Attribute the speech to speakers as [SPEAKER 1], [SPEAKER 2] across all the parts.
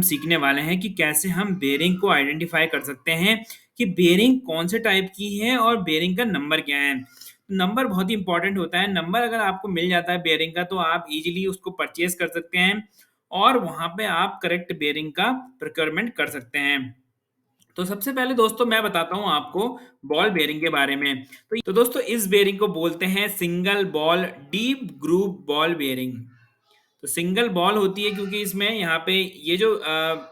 [SPEAKER 1] सीखने वाले हैं कि कैसे हम बेरिंग को आइडेंटिफाई कर सकते हैं कि बेरिंग कौन से टाइप की है और बेरिंग का नंबर क्या है। नंबर बहुत ही इंपॉर्टेंट होता है। नंबर अगर आपको मिल जाता है बेरिंग का तो आप इजीली उसको परचेज कर सकते हैं और वहां पे आप करेक्ट बेरिंग का प्रोक्योरमेंट कर सकते हैं। तो सबसे पहले दोस्तों मैं बताता हूँ आपको बॉल बेरिंग के बारे में। तो दोस्तों इस बेरिंग को बोलते हैं single ball deep groove ball bearing. तो सिंगल बॉल होती है क्योंकि इसमें यहाँ पे ये जो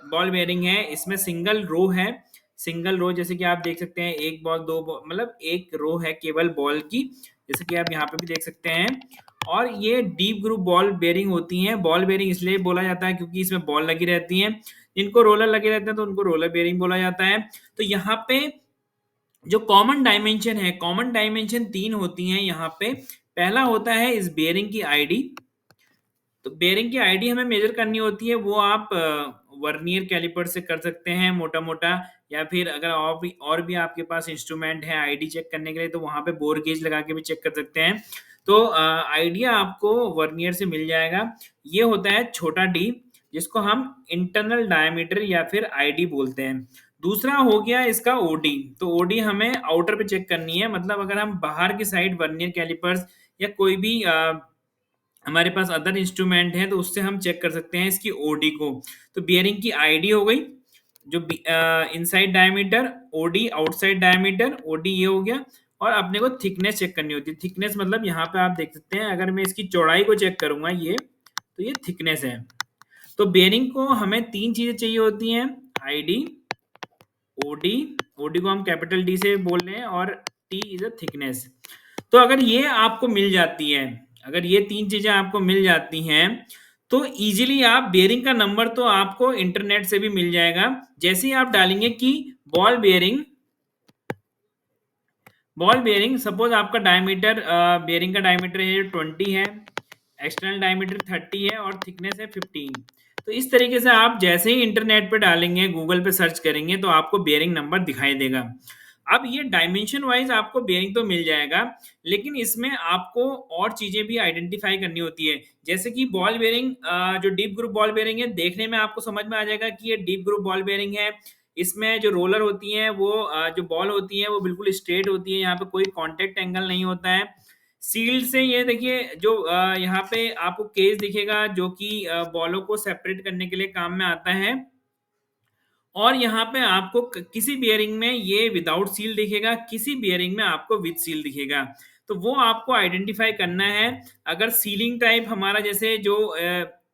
[SPEAKER 1] बॉल बेयरिंग है इसमें सिंगल रो है। सिंगल रो जैसे कि आप देख सकते हैं, एक बॉल दो बॉल मतलब एक रो है केवल बॉल की, जैसे कि आप यहाँ पे भी देख सकते हैं। और ये डीप ग्रुप बॉल बेयरिंग होती हैं। बॉल बेयरिंग इसलिए बोला जाता है क्योंकि इसमें बॉल लगी रहती हैं। जिनको रोलर लगे रहते हैं तो उनको रोलर बेयरिंग बोला जाता है। तो यहाँ पे जो कॉमन डायमेंशन है, कॉमन डायमेंशन 3 होती हैं यहाँ पे। पहला होता है इस बेयरिंग की आईडी। तो बेयरिंग की आईडी हमें मेजर करनी होती है, वो आप वर्नियर कैलिपर से कर सकते हैं मोटा मोटा, या फिर अगर और भी आपके पास इंस्ट्रूमेंट है आईडी चेक करने के लिए तो वहां पे बोर गेज लगा के भी चेक कर सकते हैं। तो आइडिया आपको वर्नियर से मिल जाएगा। ये होता है छोटा डी, जिसको हम इंटरनल डायमीटर या फिर आईडी बोलते हैं। दूसरा हो गया इसका ओडी। तो ओडी हमें आउटर पे चेक करनी है, मतलब अगर हम बाहर की साइड वर्नियर कैलिपर्स या कोई भी हमारे पास अदर इंस्ट्रूमेंट है तो उससे हम चेक कर सकते हैं इसकी ओडी को। तो बियरिंग की आईडी हो गई, जो inside diameter, OD outside diameter, OD ये हो गया। और अपने को थिकनेस चेक करनी होती है। थिकनेस मतलब यहाँ पे आप देख सकते हैं, अगर मैं इसकी चौड़ाई को चेक करूंगा ये, तो ये थिकनेस है। तो बेयरिंग को हमें 3 चीजें चाहिए होती हैं, आईडी, ओडी, ओडी को हम कैपिटल डी से बोल रहे हैं, और टी इज अ थिकनेस। तो अगर ये आपको मिल जाती है, अगर ये 3 चीजें आपको मिल जाती हैं तो इजीली आप बेयरिंग का नंबर तो आपको इंटरनेट से भी मिल जाएगा। जैसे ही आप डालेंगे कि बॉल बेयरिंग, सपोज आपका डायमीटर, बेयरिंग का डायमीटर है 20 है, एक्सटर्नल डायमीटर 30 है और थिकनेस है 15। तो इस तरीके से आप जैसे ही इंटरनेट पे डालेंगे, गूगल पे सर्च करेंगे तो आपको बेयरिंग नंबर दिखाई देगा। अब ये डायमेंशन वाइज आपको बेयरिंग तो मिल जाएगा, लेकिन इसमें आपको और चीजें भी आइडेंटिफाई करनी होती है। जैसे कि बॉल बेयरिंग, जो डीप ग्रुप बॉल बेयरिंग है, देखने में आपको समझ में आ जाएगा कि ये डीप ग्रुप बॉल बेयरिंग है। इसमें जो रोलर होती हैं वो, जो बॉल होती है वो बिल्कुल स्ट्रेट होती है, यहाँ पे कोई कांटेक्ट एंगल नहीं होता है। सील्ड से ये देखिए, जो यहाँ पे आपको केज दिखेगा जो कि बॉलों को सेपरेट करने के लिए काम में आता है। और यहाँ पे आपको किसी बियरिंग में ये विदाउट सील दिखेगा, किसी बियरिंग में आपको विद सील दिखेगा। तो वो आपको आइडेंटिफाई करना है। अगर सीलिंग टाइप हमारा, जैसे जो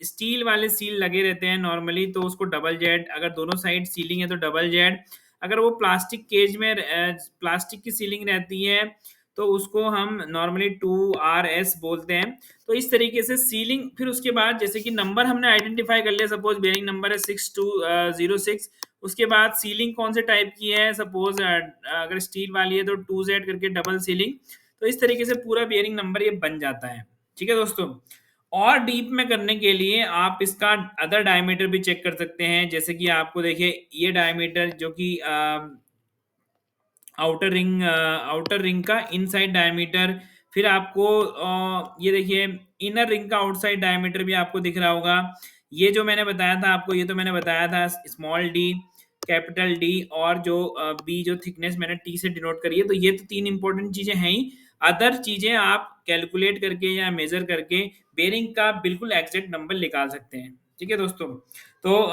[SPEAKER 1] स्टील वाले सील लगे रहते हैं नॉर्मली, तो उसको डबल जेड, अगर दोनों साइड सीलिंग है तो डबल जेड। अगर वो प्लास्टिक केज में प्लास्टिक की सीलिंग रहती है तो उसको हम नॉर्मली 2RS बोलते हैं। तो इस तरीके से सीलिंग, फिर उसके बाद जैसे कि नंबर हमने आइडेंटिफाई कर लिया, सपोज बेयरिंग नंबर है 6206। उसके बाद सीलिंग कौन से टाइप की है, सपोज अगर स्टील वाली है तो 2Z करके डबल सीलिंग। तो इस तरीके से पूरा बेयरिंग नंबर ये बन जाता है। ठीक है दोस्तों। और डीप में करने के लिए आप इसका अदर डायमीटर भी चेक कर सकते हैं। जैसे कि आपको देखिए ये डायमीटर जो कि आउटर रिंग का इनसाइड डायमीटर, फिर आपको ये देखिए इनर रिंग का आउटसाइड डायमीटर भी आपको दिख रहा होगा। ये जो मैंने बताया था आपको, ये तो मैंने बताया था स्मॉल डी, कैपिटल डी, और जो बी जो थिकनेस मैंने टी से डिनोट करी है। तो ये तो 3 इंपॉर्टेंट चीजें हैं ही। अदर चीजें आप कैलकुलेट करके या मेजर करके बेरिंग का बिल्कुल एग्जैक्ट नंबर निकाल सकते हैं। ठीक है दोस्तों। तो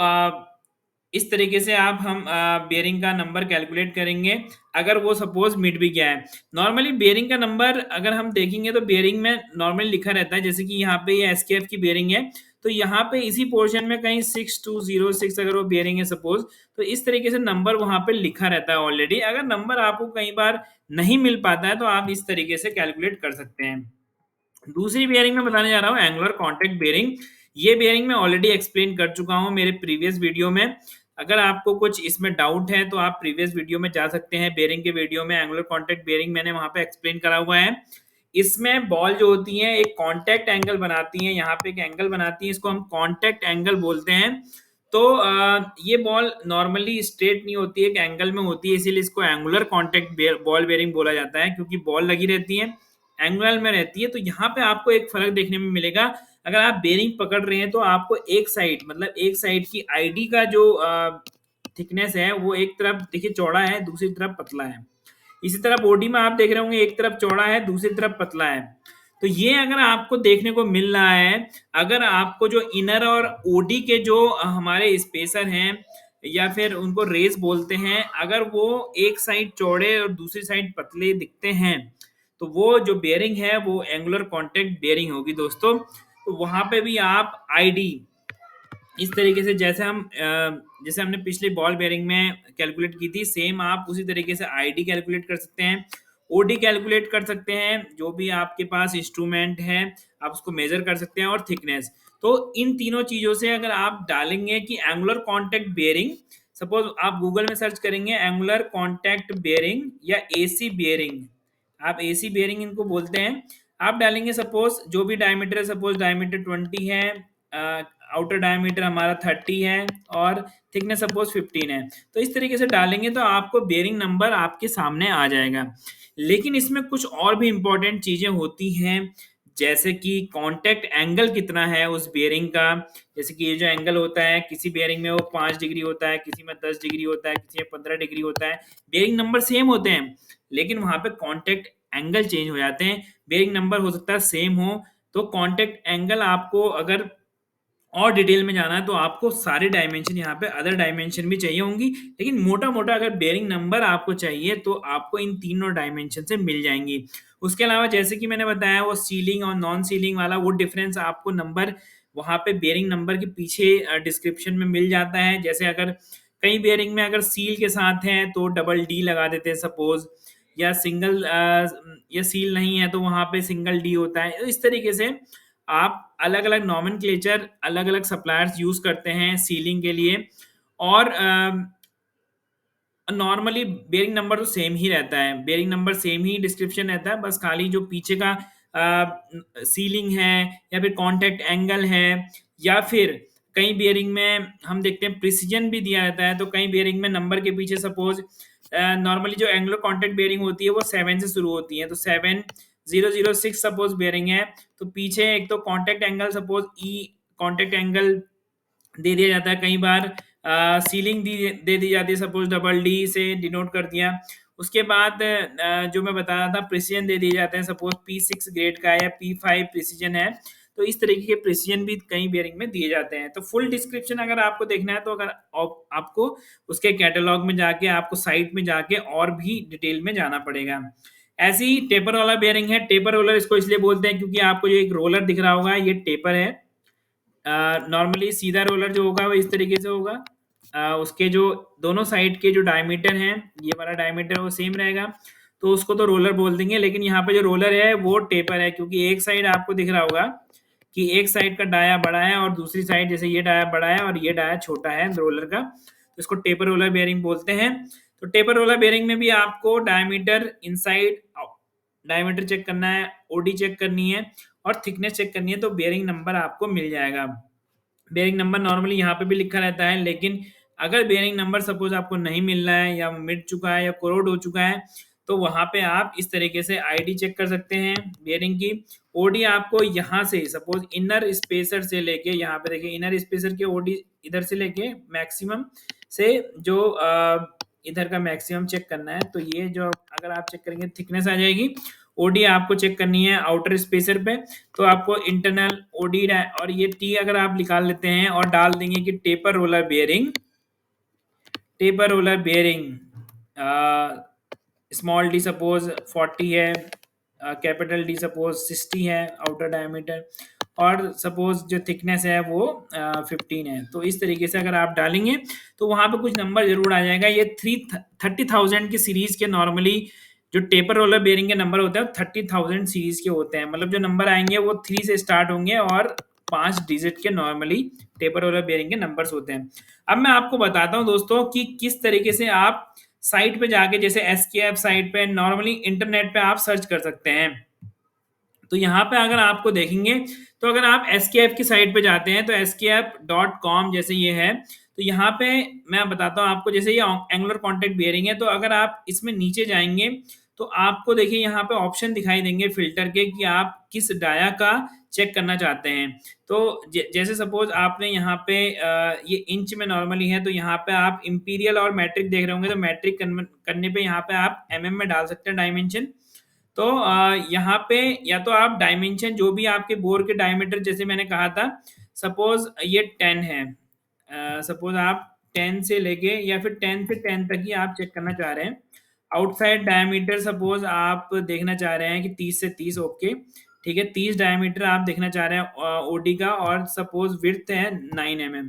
[SPEAKER 1] इस तरीके से आप हम बेयरिंग का नंबर कैलकुलेट करेंगे, अगर वो सपोज मिट भी गया है। नॉर्मली बेयरिंग का नंबर अगर हम देखेंगे तो बेयरिंग में नॉर्मली लिखा रहता है, जैसे कि यहाँ पे ये SKF की बेयरिंग है तो यहाँ पे इसी पोर्शन में कहीं 6206 अगर वो बेयरिंग है सपोज, तो इस तरीके से नंबर वहां पे लिखा रहता है ऑलरेडी। अगर नंबर आपको कई बार नहीं मिल पाता है तो आप इस तरीके से कैलकुलेट कर सकते हैं। दूसरी बेयरिंग में बताने जा रहा हूँ एंगुलर कॉन्टैक्ट बेयरिंग। ये बेयरिंग मैं ऑलरेडी एक्सप्लेन कर चुका हूँ मेरे प्रीवियस वीडियो में। अगर आपको कुछ इसमें डाउट है तो आप प्रीवियस वीडियो में जा सकते हैं। बेयरिंग के वीडियो में एंगुलर कॉन्टैक्ट बेयरिंग मैंने वहां पे एक्सप्लेन करा हुआ है। इसमें बॉल जो होती है एक कॉन्टैक्ट एंगल बनाती है, यहाँ पे एक एंगल बनाती है, इसको हम कॉन्टैक्ट एंगल बोलते हैं। तो ये बॉल नॉर्मली स्ट्रेट नहीं होती है, एक एंगल में होती है, इसीलिए इसको एंगुलर कॉन्टैक्ट बॉल बेयरिंग बोला जाता है, क्योंकि बॉल लगी रहती है एंगल में रहती है। तो यहाँ पे आपको एक फर्क देखने में मिलेगा। अगर आप बेरिंग पकड़ रहे हैं तो आपको एक साइड, मतलब एक साइड की आईडी का जो थिकनेस है वो एक तरफ देखिए चौड़ा है, दूसरी तरफ पतला है। इसी तरह ओडी में आप देख रहे होंगे एक तरफ चौड़ा है, दूसरी तरफ पतला है। तो ये अगर आपको देखने को मिल रहा है, अगर आपको जो इनर और ओडी के जो हमारे स्पेसर हैं या फिर उनको रेस बोलते हैं, अगर वो एक साइड चौड़े और दूसरी साइड पतले दिखते हैं, तो वो जो बेयरिंग है वो एंगुलर कॉन्टैक्ट बेयरिंग होगी दोस्तों। तो वहां पे भी आप आईडी इस तरीके से, जैसे हमने पिछले बॉल बेयरिंग में कैलकुलेट की थी, सेम आप उसी तरीके से आईडी कैलकुलेट कर सकते हैं, ओडी कैलकुलेट कर सकते हैं, जो भी आपके पास इंस्ट्रूमेंट है आप उसको मेजर कर सकते हैं, और थिकनेस। तो इन तीनों चीजों से अगर आप डालेंगे कि एंगुलर कॉन्टैक्ट बेयरिंग, सपोज आप गूगल में सर्च करेंगे एंगुलर कॉन्टैक्ट बेयरिंग या एसी बेयरिंग, आप एसी बेयरिंग इनको बोलते हैं, आप डालेंगे सपोज जो भी डायमीटर है, सपोज डायमीटर 20 है, आउटर डायमीटर हमारा 30 है, और थिकनेस सपोज 15 है। तो इस तरीके से डालेंगे तो आपको बेयरिंग नंबर आपके सामने आ जाएगा। लेकिन इसमें कुछ और भी इंपॉर्टेंट चीजें होती हैं, जैसे कि कांटेक्ट एंगल कितना है उस बेयरिंग का। जैसे कि ये जो एंगल होता है, किसी बेयरिंग में वो 5 डिग्री होता है, किसी में 10 डिग्री होता है, किसी में 15 डिग्री होता है। बेयरिंग नंबर सेम होते हैं, लेकिन वहां पे कांटेक्ट एंगल चेंज हो जाते हैं। बेयरिंग नंबर हो सकता है सेम हो, तो कांटेक्ट एंगल आपको अगर और डिटेल में जाना है तो आपको सारे डायमेंशन, यहाँ पे अदर डायमेंशन भी चाहिए होंगी, लेकिन मोटा मोटा अगर बेयरिंग नंबर आपको चाहिए तो आपको इन तीनों डायमेंशन से मिल जाएंगी। उसके अलावा जैसे कि मैंने बताया वो सीलिंग और नॉन सीलिंग वाला वो डिफरेंस आपको नंबर वहाँ पे बेयरिंग नंबर के पीछे डिस्क्रिप्शन में मिल जाता है। जैसे अगर कई बेयरिंग में अगर सील के साथ है तो डबल डी लगा देते हैं सपोज, या सिंगल या सील नहीं है तो वहाँ पे सिंगल डी होता है। तो इस तरीके से आप अलग अलग नॉमेनक्लेचर अलग अलग सप्लायर्स यूज करते हैं सीलिंग के लिए, और नॉर्मली बेयरिंग नंबर तो सेम ही रहता है, बेयरिंग नंबर सेम ही डिस्क्रिप्शन रहता है, बस खाली जो पीछे का सीलिंग है या फिर कांटेक्ट एंगल है, या फिर कई बेयरिंग में हम देखते हैं प्रिसीजन भी दिया रहता है। तो कई बेयरिंग में नंबर के पीछे सपोज नॉर्मली जो एंगुलर कांटेक्ट बेयरिंग होती है वो 7 से शुरू होती है, तो 7006 सपोज बेयरिंग है, तो पीछे एक तो कांटेक्ट एंगल सपोज ई कांटेक्ट एंगल दे दिया जाता है, कई बार सीलिंग दे दी जाती है, सपोज डबल डी से डिनोट कर दिया। उसके बाद जो मैं बता रहा था प्रिसीजन दे दिए जाते हैं, सपोज P6 ग्रेड का है या P5 प्रिसीजन है, तो इस तरीके के प्रिसीजन भी कई बेयरिंग में दिए जाते हैं। तो फुल डिस्क्रिप्शन अगर आपको देखना है तो अगर आपको उसके कैटलॉग में जाके, आपको साइट में जाके और भी डिटेल में जाना पड़ेगा। ऐसी ही टेपर वाला बेयरिंग है, टेपर रोलर इसको इसलिए बोलते हैं क्योंकि आपको जो एक रोलर दिख रहा होगा ये टेपर है। नॉर्मली सीधा रोलर जो होगा वो इस तरीके से होगा, उसके जो दोनों साइड के जो डायमीटर हैं, ये वाला डायमीटर वो सेम रहेगा, तो उसको तो रोलर बोल देंगे। लेकिन यहाँ पे जो रोलर है वो टेपर है, क्योंकि एक साइड आपको दिख रहा होगा कि एक साइड का डाया बड़ा है और दूसरी साइड जैसे ये डाया बड़ा है और ये डाया छोटा है रोलर का, तो इसको टेपर रोलर बेयरिंग बोलते हैं। तो टेपर रोलर बेयरिंग में भी आपको डायमीटर इनसाइड डायमीटर चेक करना है, ओडी चेक करनी है और थिकनेस चेक करनी है, तो बेयरिंग नंबर आपको मिल जाएगा। बेयरिंग नंबर नॉर्मली यहाँ पे भी लिखा रहता है, लेकिन अगर बेयरिंग नंबर सपोज आपको नहीं मिल रहा है या मिट चुका है या कोरोड हो चुका है, तो वहां पे आप इस तरीके से आईडी चेक कर सकते हैं बेयरिंग की। ओडी आपको यहाँ से सपोज इनर स्पेसर से लेके, यहाँ पे देखिए इनर स्पेसर के ओडी इधर से लेके मैक्सिमम से जो इधर का मैक्सिमम चेक करना है, तो ये जो अगर आप चेक करेंगे थिकनेस आ जाएगी। ओडी आपको चेक करनी है आउटर स्पेसर पे, तो आपको इंटरनल ओडी और ये टी अगर आप निकाल लेते हैं और डाल देंगे कि taper roller bearing, taper roller bearing small D suppose 40 है, कैपिटल डी सपोज 60 है आउटर डायमीटर, और सपोज जो थिकनेस है वो 15 है। तो इस तरीके से अगर आप डालेंगे तो वहां पे कुछ नंबर जरूर आ जाएगा। ये 30,000 की सीरीज के नॉर्मली जो टेपर रोलर बेयरिंग के नंबर होते हैं 30,000 सीरीज के होते हैं, मतलब जो नंबर आएंगे वो 3 से स्टार्ट होंगे और 5 डिजिट के नॉर्मली टेपर रोलर बेयरिंग के नंबर्स होते हैं। अब मैं आपको बताता हूं दोस्तों कि किस तरीके से आप साइट पे जाके, जैसे SKF साइट पे नॉर्मली इंटरनेट पे आप सर्च कर सकते हैं। तो यहाँ पे अगर आपको देखेंगे तो अगर आप SKF की साइट पे जाते हैं तो skf.com जैसे ये है, तो यहाँ पे मैं बताता हूँ आपको, जैसे ये एंगुलर कॉन्टैक्ट बेयरिंग है, तो अगर आप इसमें नीचे जाएंगे तो आपको देखिए यहाँ पे ऑप्शन दिखाई देंगे फ़िल्टर के कि आप किस डाया का चेक करना चाहते हैं। तो जैसे सपोज़ आपने यहाँ पे ये इंच में नॉर्मली है, तो यहाँ पे आप इम्पीरियल और मैट्रिक देख रहे होंगे, तो मैट्रिक करने पे यहाँ पे आप एमएम में डाल सकते हैं डायमेंशन। तो यहाँ पे या तो आप डायमेंशन जो भी आपके बोर के डायमीटर, जैसे मैंने कहा था, सपोज़ ये 10 है। सपोज़ आप 10 से लेके या फिर 10 से 10 तक ही आप चेक करना चाह रहे हैं। आउटसाइड डायमीटर सपोज़ आप देखना चाह रहे हैं कि 30 से 30, ओके, ठीक है, 30 डायमीटर आप देखना चाह रहे हैं ओडी का, और सपोज़ विड्थ है 9 एमएम।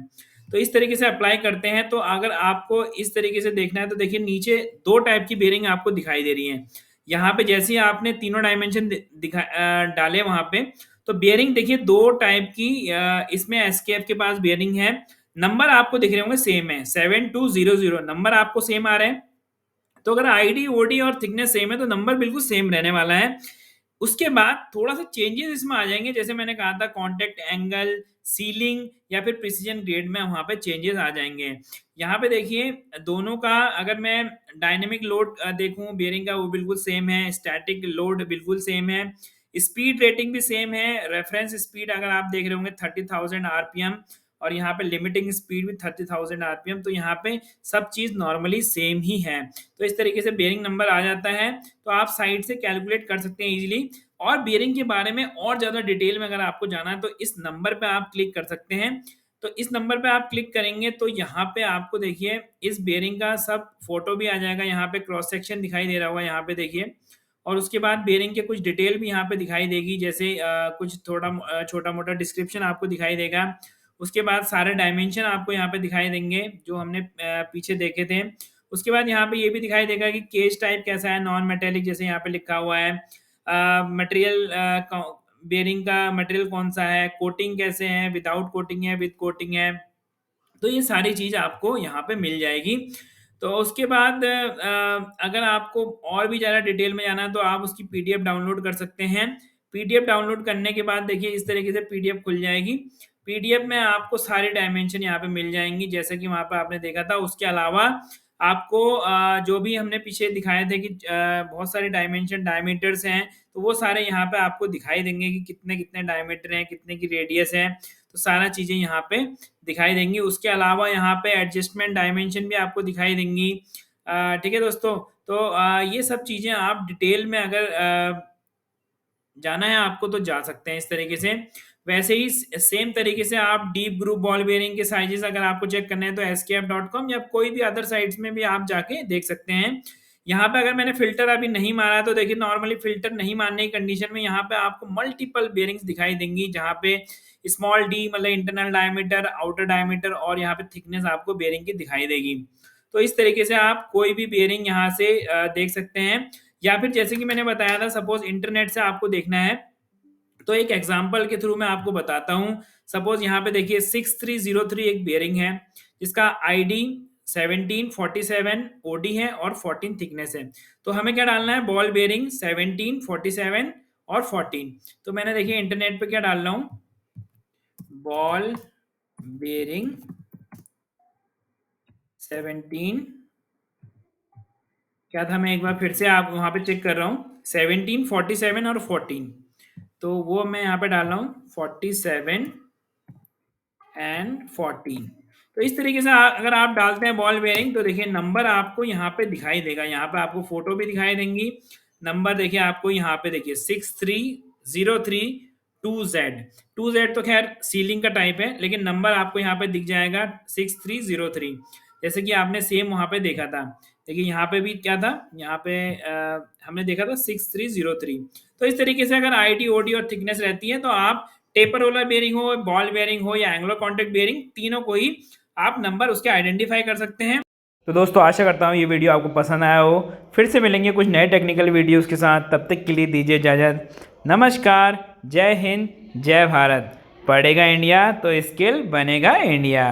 [SPEAKER 1] तो इस तरीके से अप्लाई करते हैं। तो अगर आपको इस तरीके से देखना है तो देखिए नीचे 2 टाइप की बेयरिंग आपको दिखाई दे रही हैं। यहाँ पे जैसे ही आपने तीनों डायमेंशन डाले वहाँ पे, तो बेयरिंग देखिए 2 टाइप की इसमें एसकेएफ के पास बेयरिंग है। नंबर आपको दिख रहे होंगे सेम है, 7200 नंबर आपको सेम आ रहे हैं। तो अगर आईडी, ओडी और थिकनेस सेम है तो नंबर बिल्कुल सेम रहने वाला है। उसके बाद थोड़ा-सा चेंजेस इसमें आ जाएँगे, जैसे मैंने कहा था कॉन्टैक्ट एंगल, सीलिंग या फिर प्रिसिजन ग्रेड में वहाँ पे चेंजेस आ जाएँगे। यहाँ पे देखिए दोनों का अगर मैं डायनामिक लोड देखूँ बेयरिंग का, वो बिल्कुल सेम है, स्टैटिक लोड बिल्कुल सेम है, स्पीड रेटिंग भी सेम है, रेफरेंस स्पीड अगर आप देख रहे होंगे 30,000 आरपीएम, और यहाँ पे लिमिटिंग स्पीड भी 30,000 आरपीएम, तो यहाँ पे सब चीज़ नॉर्मली सेम ही है। तो इस तरीके से बेयरिंग नंबर आ जाता है, तो आप साइड से कैलकुलेट कर सकते हैं ईज़िली। और बेयरिंग के बारे में और ज़्यादा डिटेल में अगर आपको जाना है तो इस नंबर पे आप क्लिक कर सकते हैं। तो इस नंबर पे आप क्लिक करेंगे तो यहाँ पे आपको देखिए इस बेयरिंग का सब फ़ोटो भी आ जाएगा, यहाँ पे क्रॉस सेक्शन दिखाई दे रहा होगा यहाँ पे देखिए। और उसके बाद बेयरिंग के कुछ डिटेल भी यहाँ पे दिखाई देगी, जैसे कुछ थोड़ा छोटा-मोटा डिस्क्रिप्शन आपको दिखाई देगा। उसके बाद सारे डायमेंशन आपको यहाँ पे दिखाई देंगे जो हमने पीछे देखे थे। उसके बाद यहाँ पे ये भी दिखाई देगा कि केज टाइप कैसा है, नॉन मेटेलिक जैसे यहाँ पे लिखा हुआ है। मटेरियल बेयरिंग का मटेरियल कौन-सा है, कोटिंग कैसे है, विदाउट कोटिंग है, विद कोटिंग है। तो ये सारी चीज़ आपको यहाँ पे मिल जाएगी। तो उसके बाद अगर आपको और भी ज़्यादा डिटेल में जाना है तो आप उसकी पीडीएफ डाउनलोड कर सकते हैं। पीडीएफ डाउनलोड करने के बाद देखिए इस तरीके से पीडीएफ खुल जाएगी। पीडीएफ में आपको सारे डायमेंशन यहाँ पे मिल जाएँगी, जैसे कि वहाँ पे आपने देखा था। उसके अलावा आपको जो भी हमने पीछे दिखाए थे कि बहुत सारे डायमेंशन डायमीटर्स हैं, तो वो सारे यहाँ पे आपको दिखाई देंगे कि कितने-कितने डायमीटर हैं, कितने की रेडियस है। तो सारा चीज़ें यहाँ पे दिखाई देंगी। उसके अलावा यहाँ पे एडजस्टमेंट डायमेंशन भी आपको दिखाई देंगी। ठीक है दोस्तों? तो ये सब चीज़ें आप डिटेल में अगर जाना है आपको तो जा सकते हैं इस तरीके से। वैसे ही सेम तरीके से आप डीप ग्रुप बॉल बेयरिंग के साइज़ेज़ अगर आपको चेक करने हैं तो skf.com या कोई भी अदर साइट्स में भी आप जाके देख सकते हैं। यहाँ पे अगर मैंने फ़िल्टर अभी नहीं मारा है तो देखिए नॉर्मली फ़िल्टर नहीं मारने की कंडीशन में यहाँ पे आपको मल्टीपल बेयरिंग्स दिखाई देंगी, जहाँ पे स्मॉल डी मतलब इंटरनल डायमीटर, आउटर डायमीटर और यहाँ पे थिकनेस आपको बेयरिंग की दिखाई देगी। तो इस तरीके से आप कोई भी बेयरिंग यहाँ से देख सकते हैं। या फिर जैसे कि मैंने बताया था सपोज़ इंटरनेट से आपको देखना है, तो एक एग्ज़ाम्पल के थ्रू मैं आपको बताता हूँ। सपोज़ यहाँ पे देखिए 6303 एक बेयरिंग है, जिसका आईडी 1747 ओडी है और 14 थिकनेस है। तो हमें क्या डालना है, बॉल बेयरिंग 17, 47 और 14। तो मैंने देखिए इंटरनेट पे क्या डाल रहा हूँ, बॉल बेयरिंग 17, क्या था, मैं एक बार फिर से आप वहाँ पे चेक कर रहा हूँ, 17, 47 और 14। तो वो मैं यहाँ पे डाल रहा हूँ 47 एंड 14। तो इस तरीके से अगर आप डालते हैं बॉल बेयरिंग तो देखिए नंबर आपको यहाँ पे दिखाई देगा। यहाँ पे आपको फ़ोटो भी दिखाई देंगी। नंबर देखिए आपको यहाँ पे देखिए 6303 2Z। 2Z तो ख़ैर सीलिंग का टाइप है, लेकिन नंबर आपको यहाँ पे दिख जाएगा 6303, जैसे कि आपने सेम वहाँ पे देखा था। देखिए यहाँ पे भी क्या था, यहाँ पे हमने देखा था 6303। तो इस तरीके से अगर आईडी, ओडी और थिकनेस रहती है तो आप टेपर रोलर बेयरिंग हो, बॉल बेयरिंग हो या एंगुलर कॉन्टैक्ट बेयरिंग, तीनों को ही आप नंबर उसके आइडेंटिफाई कर सकते हैं। तो दोस्तों आशा करता हूँ ये वीडियो आपको पसंद आया हो। फिर से मिलेंगे कुछ नए टेक्निकल वीडियोज़ के साथ, तब तक के लिए दीजिए इजाज़त। नमस्कार, जय हिंद, जय भारत। पढ़ेगा इंडिया तो स्किल बनेगा इंडिया।